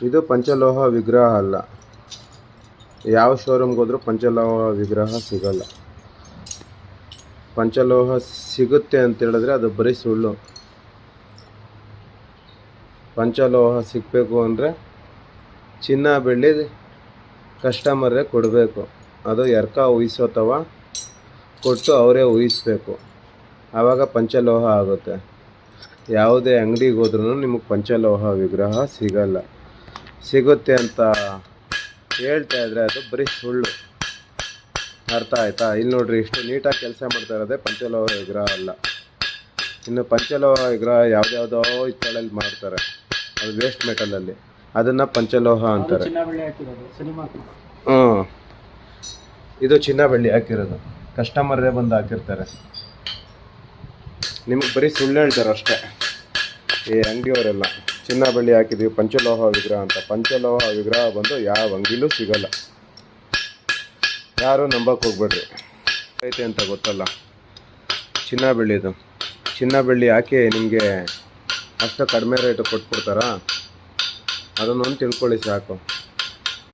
ಇದು ಪಂಚಲೋಹ ವಿಗ್ರಹ ಅಲ್ಲ. ಯಾವ ಶೋರೂಮ್ಗೆ ಹೋದ್ರೂ ಪಂಚಲೋಹ ವಿಗ್ರಹ ಸಿಗಲ್ಲ. ಪಂಚಲೋಹ ಸಿಗುತ್ತೆ ಅಂತ ಹೇಳಿದ್ರೆ ಅದು ಬರೀ ಸುಳ್ಳು. ಪಂಚಲೋಹ ಸಿಗಬೇಕು ಅಂದರೆ ಚಿನ್ನ ಬೆಳ್ಳಿ ಕಸ್ಟಮರೇ ಕೊಡಬೇಕು. ಅದು ಎರ್ಕ ಊಹಿಸೋತವ ಕೊಟ್ಟು ಅವರೇ ಊಹಿಸ್ಬೇಕು. ಆವಾಗ ಪಂಚಲೋಹ ಆಗುತ್ತೆ. ಯಾವುದೇ ಅಂಗಡಿಗೆ ಹೋದ್ರೂ ನಿಮಗೆ ಪಂಚಲೋಹ ವಿಗ್ರಹ ಸಿಗಲ್ಲ. ಸಿಗುತ್ತೆ ಅಂತ ಹೇಳ್ತಾ ಇದ್ರೆ ಅದು ಬರೀ ಸುಳ್ಳು. ಅರ್ಥ ಆಯ್ತಾ? ಇಲ್ಲಿ ನೋಡ್ರಿ, ಇಷ್ಟು ನೀಟಾಗಿ ಕೆಲಸ ಮಾಡ್ತಾ ಇರೋದೇ ಪಂಚಲೋಹ ವಿಗ್ರಹ ಅಲ್ಲ. ಇನ್ನು ಪಂಚಲೋಹ ವಿಗ್ರಹ ಯಾವುದ್ಯಾವುದೋ ಇತ್ತಳಲ್ಲಿ ಮಾಡ್ತಾರೆ, ಅದು ವೇಸ್ಟ್ ಮೆಟಲಲ್ಲಿ, ಅದನ್ನು ಪಂಚಲೋಹ ಅಂತಾರೆ. ಇದು ಚಿನ್ನ ಬೆಳ್ಳಿ ಹಾಕಿರೋದು, ಕಸ್ಟಮರೇ ಬಂದು ಹಾಕಿರ್ತಾರೆ. ನಿಮಗೆ ಬರೀ ಸುಳ್ಳು ಹೇಳ್ತಾರೆ ಅಷ್ಟೇ ಈ ಅಂಗಡಿಯವರೆಲ್ಲ. ಚಿನ್ನ ಬೆಳ್ಳಿ ಹಾಕಿದ್ದೀವಿ ಪಂಚಲೋಹ ವಿಗ್ರಹ ಅಂತ. ಪಂಚಲೋಹ ವಿಗ್ರಹ ಬಂದು ಯಾವ ಅಂಗಡಿಲೂ ಸಿಗಲ್ಲ. ಯಾರೂ ನಂಬಕ್ಕೆ ಹೋಗ್ಬೇಡ್ರಿ. ಐತೆ ಅಂತ ಗೊತ್ತಲ್ಲ ಚಿನ್ನ ಬೆಳ್ಳಿದು. ಚಿನ್ನ ಬೆಳ್ಳಿ ಹಾಕಿ ನಿಮಗೆ ಅಷ್ಟು ಕಡಿಮೆ ರೇಟು ಕೊಟ್ಬಿಡ್ತಾರಾ? ಅದನ್ನೊಂದು ತಿಳ್ಕೊಳ್ಳಿ ಸಾಕು.